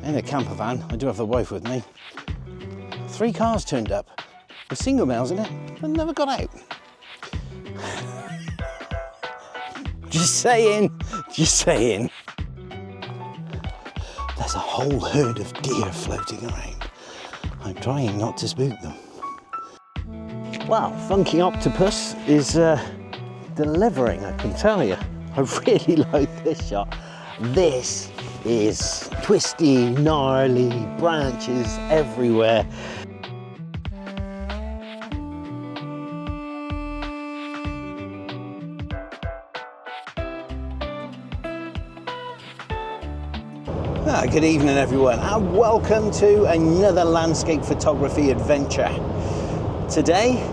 in a camper van. I do have the wife with me. 3 cars turned up with single males in it and never got out. Just saying, just saying. There's a whole herd of deer floating around. I'm trying not to spook them. Wow, Funky Octopus is delivering, I can tell you. I really like this shot. This is twisty, gnarly, branches everywhere. Good evening everyone, and welcome to another landscape photography adventure. Today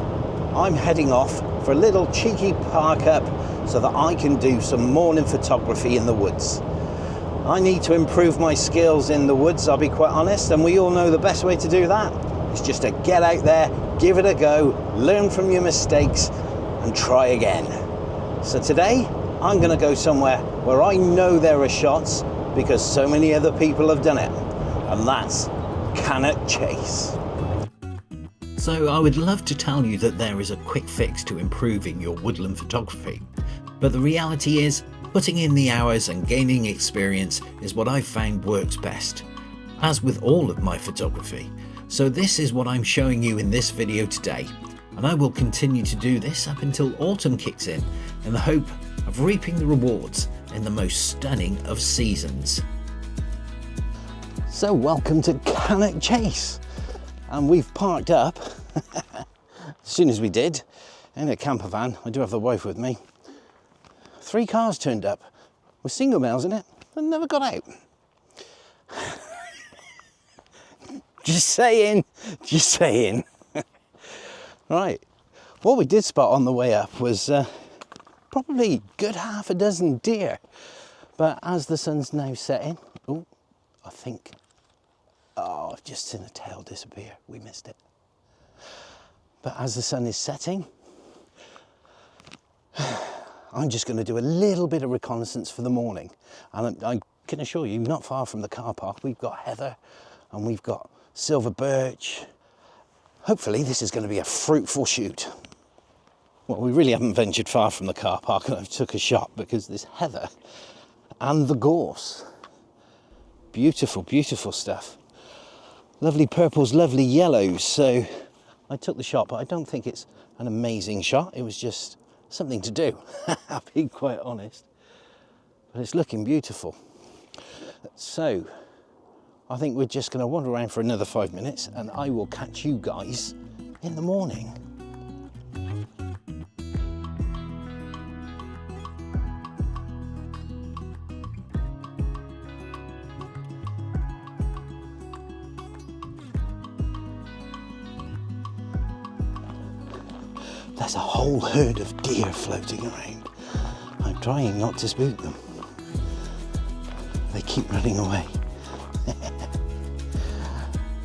I'm heading off for a little cheeky park up so that I can do some morning photography in the woods. I need to improve my skills in the woods, I'll be quite honest, and we all know the best way to do that is just to get out there, give it a go, learn from your mistakes and try again. So today I'm going to go somewhere where I know there are shots because so many other people have done it, and that's Cannock Chase. So I would love to tell you that there is a quick fix to improving your woodland photography, but the reality is putting in the hours and gaining experience is what I've found works best, as with all of my photography. So this is what I'm showing you in this video today, and I will continue to do this up until autumn kicks in the hope of reaping the rewards in the most stunning of seasons. So welcome to Cannock Chase, and we've parked up as soon as we did in a camper van. I do have the wife with me. 3 cars turned up with single males in it and never got out. Just saying, just saying. Right, what we did spot on the way up was probably good half a dozen deer, but as the sun's now setting, oh, I think, oh, I've just seen a tail disappear. We missed it. But as the sun is setting, I'm just going to do a little bit of reconnaissance for the morning. And I can assure you, not far from the car park, we've got heather and we've got silver birch. Hopefully this is going to be a fruitful shoot. Well, we really haven't ventured far from the car park, and I've took a shot because there's heather and the gorse. Beautiful, beautiful stuff. Lovely purples, lovely yellows. So I took the shot, but I don't think it's an amazing shot. It was just something to do, I'll be quite honest. But it's looking beautiful. So I think we're just going to wander around for another 5 minutes, and I will catch you guys in the morning. There's a whole herd of deer floating around. I'm trying not to spook them. They keep running away.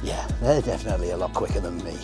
Yeah, they're definitely a lot quicker than me.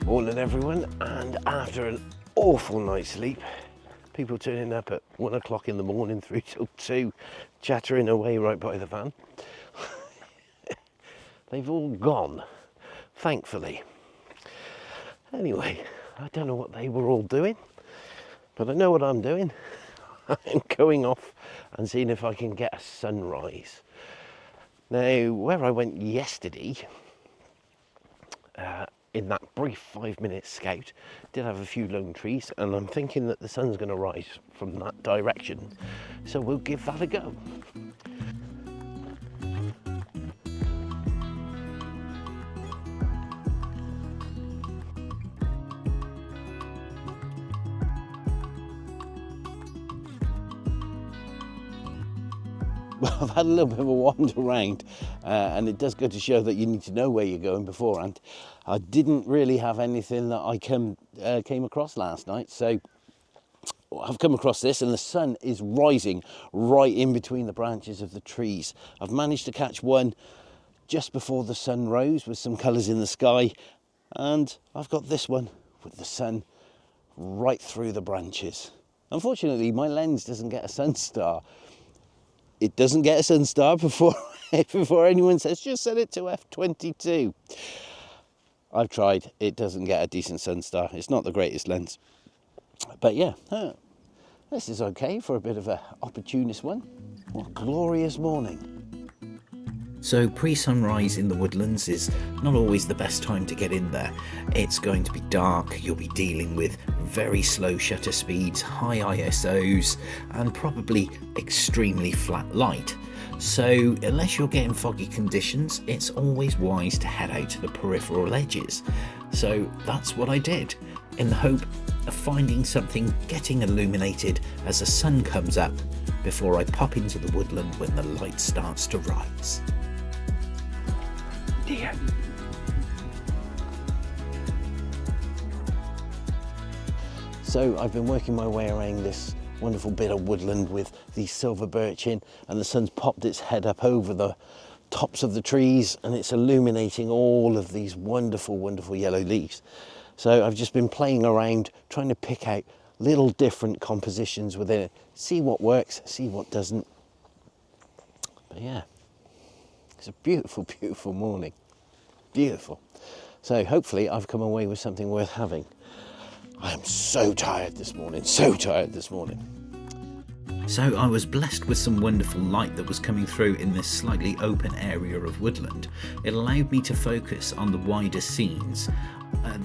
Morning everyone, and after an awful night's sleep, people turning up at 1 o'clock in the morning through till 2, chattering away right by the van. They've all gone, thankfully. Anyway, I don't know what they were all doing, but I know what I'm doing. I'm going off and seeing if I can get a sunrise. Now, where I went yesterday, in that brief 5-minute scout, did have a few lone trees, and I'm thinking that the sun's going to rise from that direction, so we'll give that a go. well, I've had a little bit of a wander around, and it does go to show that you need to know where you're going beforehand. I didn't really have anything that I came across last night, so I've come across this, and the sun is rising right in between the branches of the trees. I've managed to catch one just before the sun rose with some colours in the sky, and I've got this one with the sun right through the branches. Unfortunately, my lens doesn't get a sun star. It doesn't get a sun star before anyone says, just set it to f22. I've tried, it doesn't get a decent sun star. It's not the greatest lens. But yeah, this is okay for a bit of an opportunist one. What a glorious morning. So pre-sunrise in the woodlands is not always the best time to get in there. It's going to be dark, you'll be dealing with very slow shutter speeds, high ISOs, and probably extremely flat light. So unless you're getting foggy conditions, it's always wise to head out to the peripheral edges. So that's what I did, in the hope of finding something getting illuminated as the sun comes up before I pop into the woodland when the light starts to rise. Dear. So I've been working my way around this wonderful bit of woodland with the silver birch-in, and the sun's popped its head up over the tops of the trees, and it's illuminating all of these wonderful, wonderful yellow leaves. So I've just been playing around, trying to pick out little different compositions within it, see what works, see what doesn't. But yeah, it's a beautiful, beautiful morning. Beautiful. So hopefully I've come away with something worth having. I am so tired this morning, so tired this morning. So I was blessed with some wonderful light that was coming through in this slightly open area of woodland. It allowed me to focus on the wider scenes.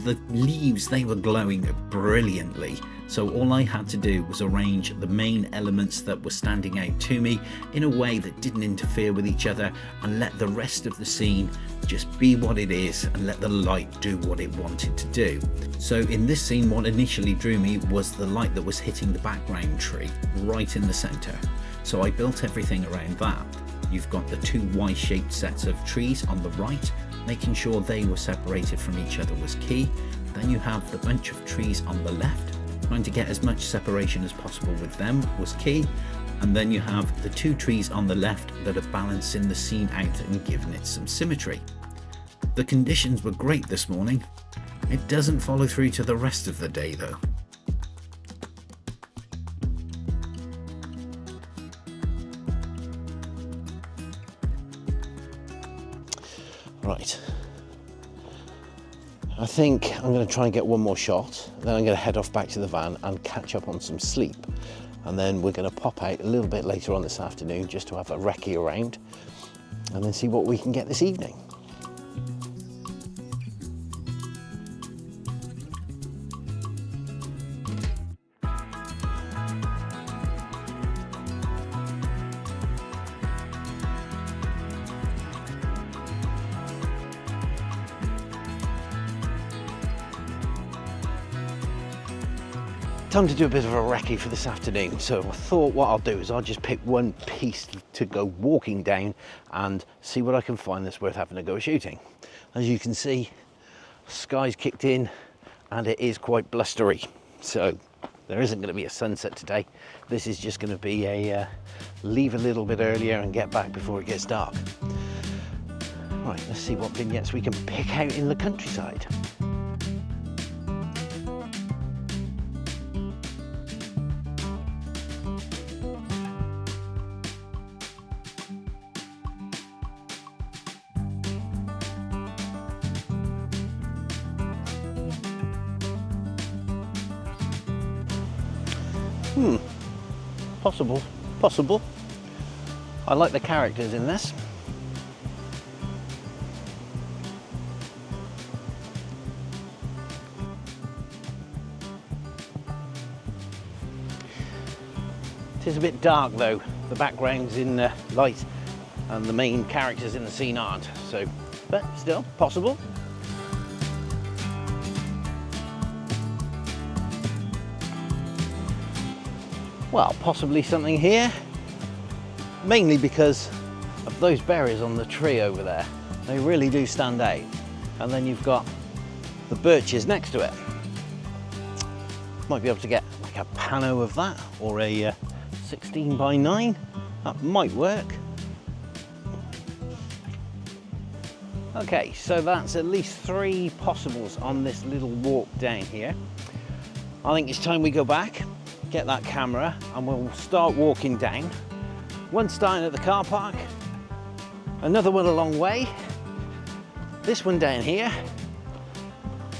The leaves, they were glowing brilliantly, so all I had to do was arrange the main elements that were standing out to me in a way that didn't interfere with each other, and let the rest of the scene just be what it is and let the light do what it wanted to do. So in this scene, what initially drew me was the light that was hitting the background tree right in the centre. So I built everything around that. You've got the two Y-shaped sets of trees on the right. Making sure they were separated from each other was key. Then you have the bunch of trees on the left. Trying to get as much separation as possible with them was key. And then you have the two trees on the left that are balancing the scene out and giving it some symmetry. The conditions were great this morning. It doesn't follow through to the rest of the day though. Right, I think I'm going to try and get one more shot, then I'm going to head off back to the van and catch up on some sleep, and then we're going to pop out a little bit later on this afternoon just to have a recce around and then see what we can get this evening. Time to do a bit of a recce for this afternoon, so I thought what I'll do is I'll just pick one piece to go walking down and see what I can find that's worth having a go shooting. As you can see, sky's kicked in and it is quite blustery, so there isn't going to be a sunset today. This is just going to be a leave a little bit earlier and get back before it gets dark. Right, let's see what vignettes we can pick out in the countryside. Possible. I like the characters in this. It is a bit dark though. The background's in light and the main characters in the scene aren't. So, but still possible. Well, possibly something here. mainly because of those berries on the tree over there. They really do stand out. And then you've got the birches next to it. Might be able to get like a pano of that, or a 16:9. That might work. Okay, so that's at least 3 possibles on this little walk down here. I think it's time we go back, get that camera, and we'll start walking down. One starting at the car park, another one a long way, this one down here,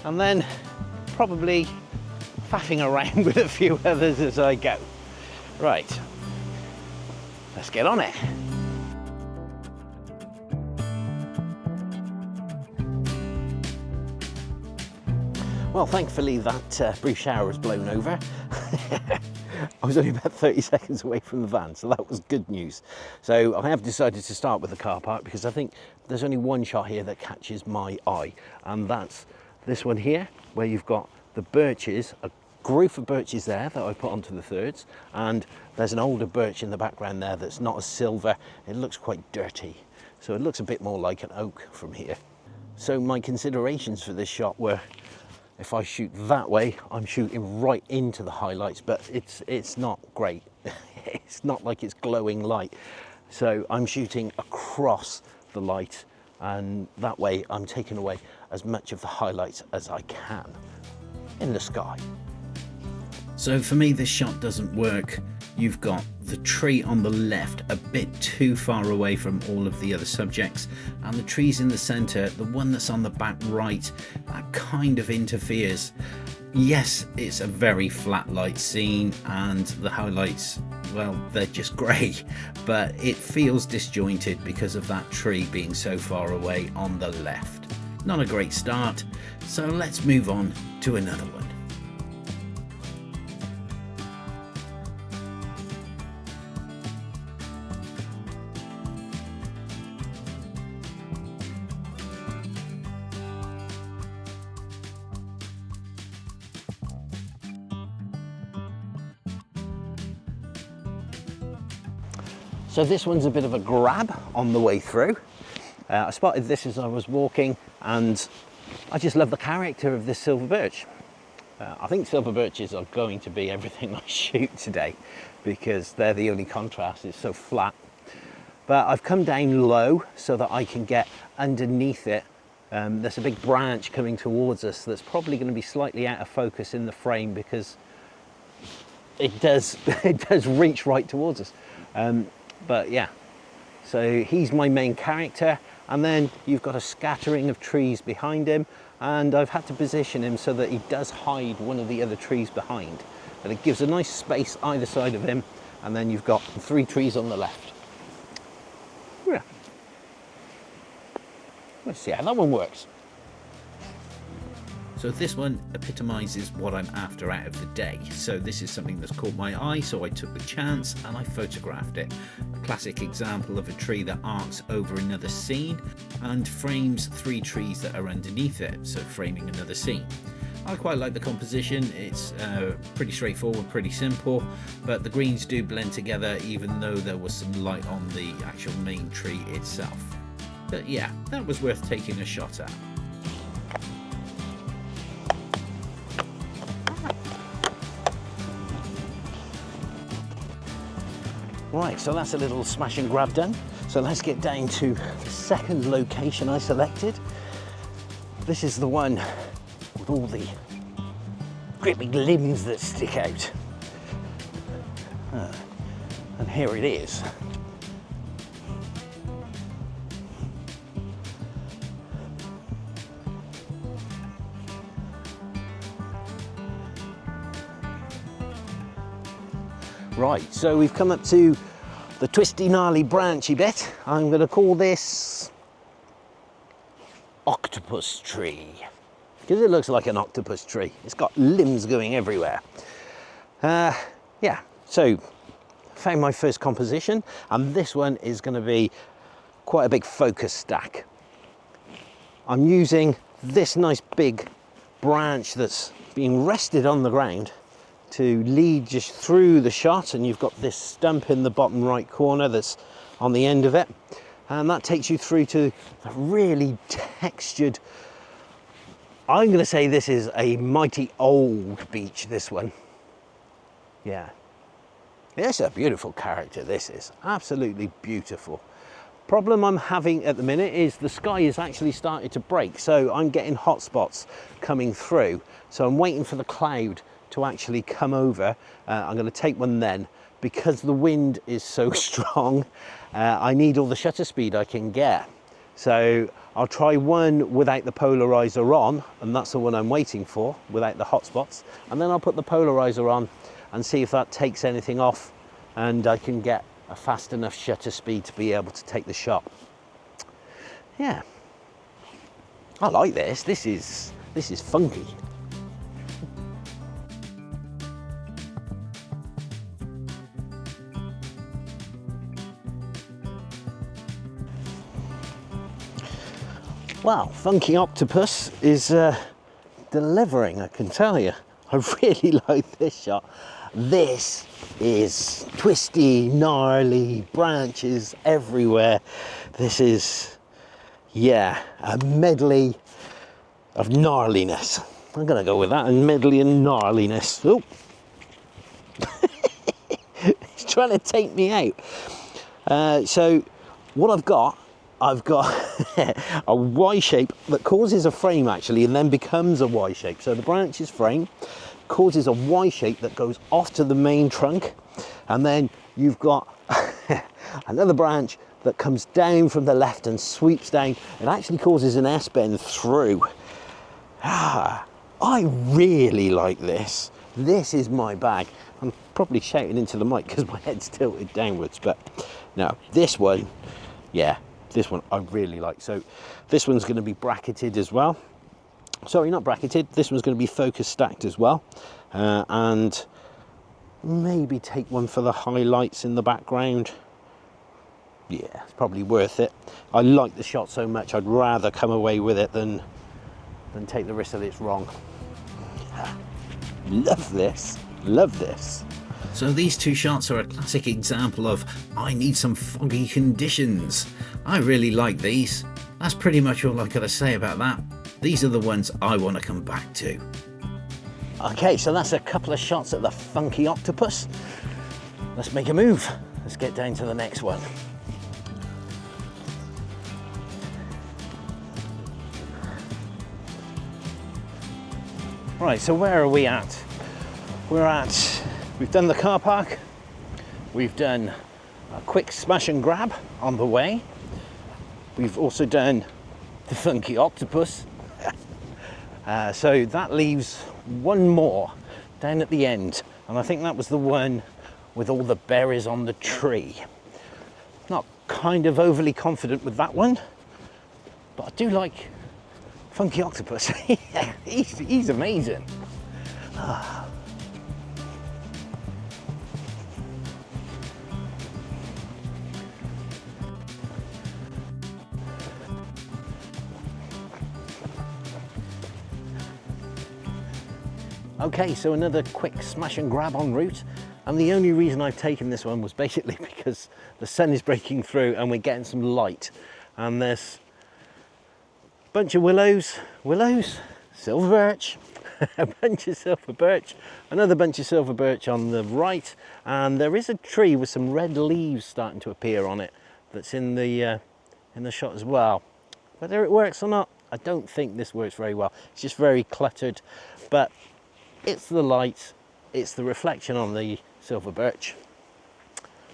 and then probably faffing around with a few others as I go. Right, let's get on it. Well, thankfully that brief shower has blown over. I was only about 30 seconds away from the van, so that was good news. So I have decided to start with the car park because I think there's only one shot here that catches my eye, and that's this one here, where you've got the birches, a group of birches there that I put onto the thirds, and there's an older birch in the background there that's not as silver. It looks quite dirty, so it looks a bit more like an oak from here. So my considerations for this shot were, if I shoot that way, I'm shooting right into the highlights, but it's not great. It's not like it's glowing light. So I'm shooting across the light, and that way I'm taking away as much of the highlights as I can in the sky. So for me, this shot doesn't work. You've got the tree on the left a bit too far away from all of the other subjects, and the trees in the center, the one that's on the back right, that kind of interferes. Yes, it's a very flat light scene, and the highlights, well, they're just grey, but it feels disjointed because of that tree being so far away on the left. Not a great start, so let's move on to another one. So this one's a bit of a grab on the way through. I spotted this as I was walking, and I just love the character of this silver birch. I think silver birches are going to be everything I shoot today because they're the only contrast, it's so flat. But I've come down low so that I can get underneath it. There's a big branch coming towards us that's probably going to be slightly out of focus in the frame because it does reach right towards us. But yeah, so he's my main character, and then you've got a scattering of trees behind him, and I've had to position him so that he does hide one of the other trees behind, but it gives a nice space either side of him, and then you've got 3 trees on the left. Yeah. Let's see how that one works. So this one epitomizes what I'm after out of the day. So this is something that's caught my eye, so I took the chance and I photographed it. A classic example of a tree that arcs over another scene and frames 3 trees that are underneath it, so framing another scene. I quite like the composition. It's pretty straightforward, pretty simple, but the greens do blend together even though there was some light on the actual main tree itself. But yeah, that was worth taking a shot at. Right, so that's a little smash and grab done. So let's get down to the second location I selected. This is the one with all the great big limbs that stick out. And here it is. Right, so we've come up to the twisty, gnarly, branchy bit. I'm going to call this octopus tree because it looks like an octopus tree. It's got limbs going everywhere. Yeah, so found my first composition, and this one is going to be quite a big focus stack. I'm using this nice big branch that's being rested on the ground to lead just through the shot, and you've got this stump in the bottom right corner that's on the end of it, and that takes you through to a really textured, I'm going to say this is a mighty old beach, this one. Yeah, it's a beautiful character. This is absolutely beautiful. Problem I'm having at the minute is the sky is actually starting to break, so I'm getting hot spots coming through, so I'm waiting for the cloud to actually come over. I'm going to take one then. Because the wind is so strong, I need all the shutter speed I can get. So I'll try one without the polarizer on, and that's the one I'm waiting for, without the hotspots. And then I'll put the polarizer on and see if that takes anything off, and I can get a fast enough shutter speed to be able to take the shot. Yeah, I like this. This is funky. Well, Funky Octopus is delivering, I can tell you. I really like this shot. This is twisty, gnarly, branches everywhere. This is, yeah, a medley of gnarliness. I'm gonna go with that, a medley of gnarliness. Oh, he's trying to take me out. So what I've got a Y shape that causes a frame actually, and then becomes a Y shape. So the branches frame causes a Y shape that goes off to the main trunk, and then you've got another branch that comes down from the left and sweeps down. It actually causes an S bend through. I really like this. This is my bag. I'm probably shouting into the mic because my head's tilted downwards, but no, this one, yeah, this one I really like. So this one's going to be bracketed as well. Sorry, not bracketed. This one's going to be focus stacked as well, and maybe take one for the highlights in the background. Yeah, it's probably worth it. I like the shot so much, I'd rather come away with it than take the risk that it's wrong. Love this, love this. So these two shots are a classic example of I need some foggy conditions. I really like these. That's pretty much all I've got to say about that. These are the ones I want to come back to. Okay, so that's a couple of shots at the Funky Octopus. Let's make a move. Let's get down to the next one. Right, so where are we at? We've done the car park. We've done a quick smash and grab on the way. We've also done the Funky Octopus. So that leaves one more down at the end, and I think that was the one with all the berries on the tree. Not kind of overly confident with that one, but I do like Funky Octopus. he's amazing. Okay, so another quick smash and grab en route, and the only reason I've taken this one was basically because the sun is breaking through and we're getting some light, and there's a bunch of willows, silver birch, a bunch of silver birch, another bunch of silver birch on the right, and there is a tree with some red leaves starting to appear on it that's in the shot as well. Whether it works or not, I don't think this works very well. It's just very cluttered, but it's the light, it's the reflection on the silver birch.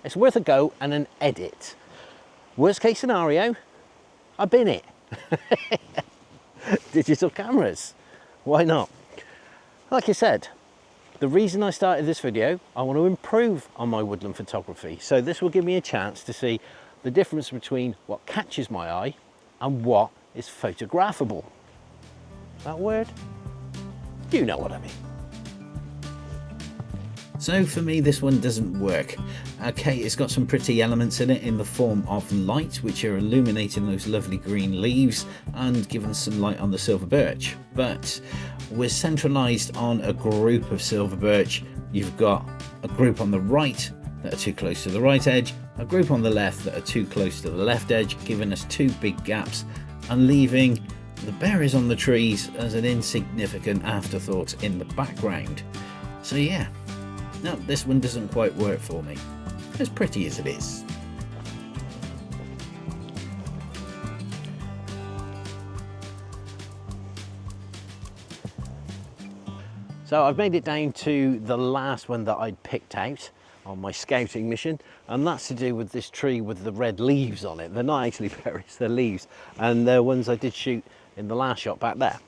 It's worth a go and an edit. Worst case scenario, I bin it. Digital cameras, why not? Like I said, the reason I started this video, I want to improve on my woodland photography. So this will give me a chance to see the difference between what catches my eye and what is photographable. That word? You know what I mean. So for me, this one doesn't work. Okay, it's got some pretty elements in it in the form of light, which are illuminating those lovely green leaves and giving some light on the silver birch. But we're centralized on a group of silver birch. You've got a group on the right that are too close to the right edge, a group on the left that are too close to the left edge, giving us two big gaps and leaving the berries on the trees as an insignificant afterthought in the background. So yeah, no, this one doesn't quite work for me, as pretty as it is. So I've made it down to the last one that I'd picked out on my scouting mission, and that's to do with this tree with the red leaves on it. They're not actually berries, they're leaves, and they're ones I did shoot in the last shot back there.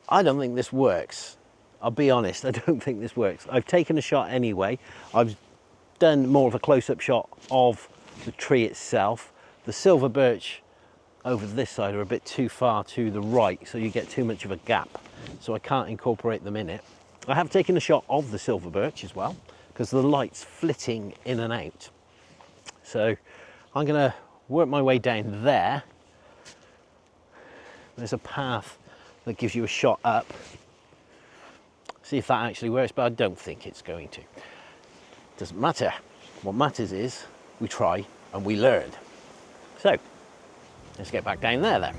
I don't think this works. I'll be honest, I don't think this works. I've taken a shot anyway. I've done more of a close-up shot of the tree itself. The silver birch over this side are a bit too far to the right, so you get too much of a gap, so I can't incorporate them in it. I have taken a shot of the silver birch as well, because the light's flitting in and out. So I'm going to work my way down there. There's a path that gives you a shot up. See if that actually works, but I don't think it's going to. Doesn't matter. What matters is we try and we learn. So let's get back down there then.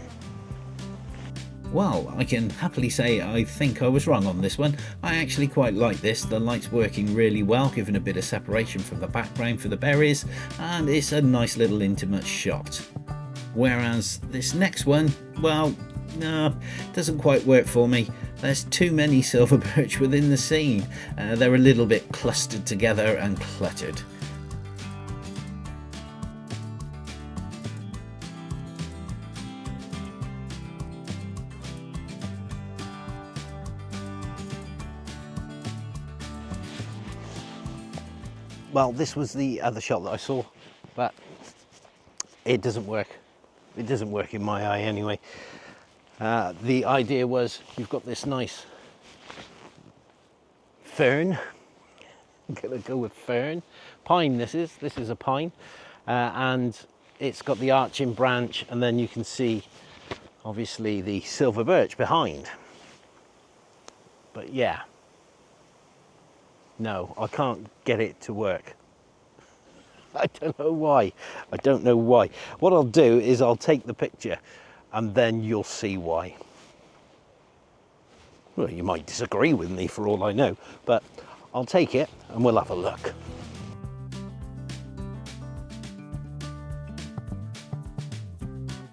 Well, I can happily say I think I was wrong on this one. I actually quite like this. The light's working really well, giving a bit of separation from the background for the berries, and it's a nice little intimate shot. Whereas this next one, well, no, doesn't quite work for me. There's too many silver birch within the scene. They're a little bit clustered together and cluttered. Well, this was the other shot that I saw, but it doesn't work. It doesn't work in my eye anyway. The idea was you've got this nice fern. I'm gonna go with fern. Pine this is a pine, and it's got the arching branch, and then you can see obviously the silver birch behind. But yeah, no, I can't get it to work. I don't know why. I don't know why. What I'll do is I'll take the picture and then you'll see why. Well, you might disagree with me for all I know, but I'll take it and we'll have a look.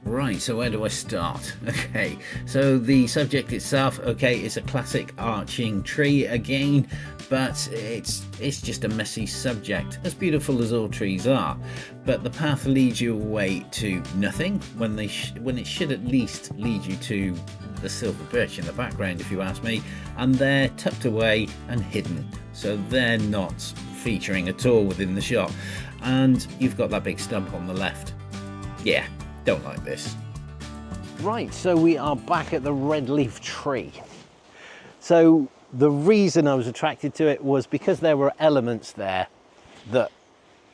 Right, so where do I start? Okay, so the subject itself, okay, it's a classic arching tree again, but it's just a messy subject, as beautiful as all trees are. But the path leads you away to nothing when it should at least lead you to the silver birch in the background, if you ask me, and they're tucked away and hidden, so they're not featuring at all within the shot. And you've got that big stump on the left. Yeah, don't like this. Right, so we are back at the red leaf tree. So the reason I was attracted to it was because there were elements there that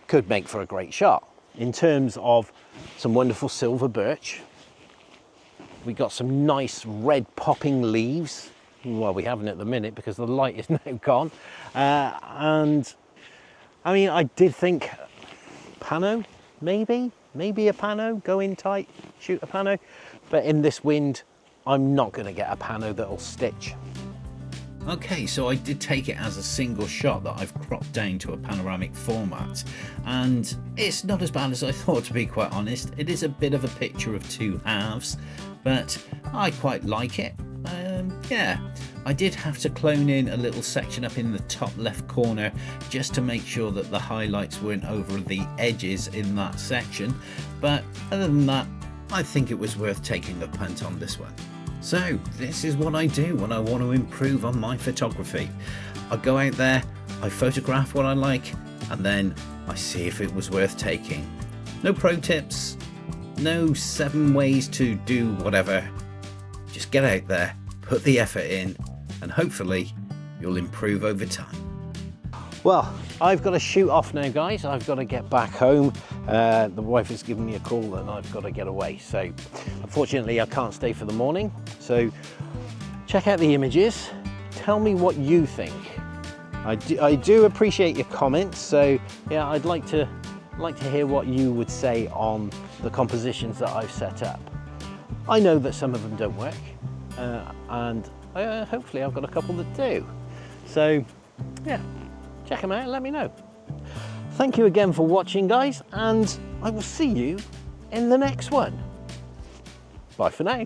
could make for a great shot. In terms of some wonderful silver birch, we got some nice red popping leaves. Well, we haven't at the minute because the light is now gone. And I mean, I did think pano, maybe a pano, go in tight, shoot a pano. But in this wind, I'm not going to get a pano that'll stitch. Okay, so I did take it as a single shot that I've cropped down to a panoramic format, and it's not as bad as I thought, to be quite honest. It is a bit of a picture of two halves, but I quite like it. Yeah, I did have to clone in a little section up in the top left corner just to make sure that the highlights weren't over the edges in that section, but other than that, I think it was worth taking a punt on this one. So this is what I do when I want to improve on my photography. I go out there, I photograph what I like, and then I see if it was worth taking. No pro tips, no 7 ways to do whatever. Just get out there, put the effort in, and hopefully you'll improve over time. Well, I've got to shoot off now, guys. I've got to get back home. The wife has given me a call and I've got to get away. So unfortunately I can't stay for the morning. So check out the images. Tell me what you think. I do appreciate your comments. So yeah, I'd like to hear what you would say on the compositions that I've set up. I know that some of them don't work, and hopefully I've got a couple that do. So yeah, check them out and let me know. Thank you again for watching, guys, and I will see you in the next one. Bye for now.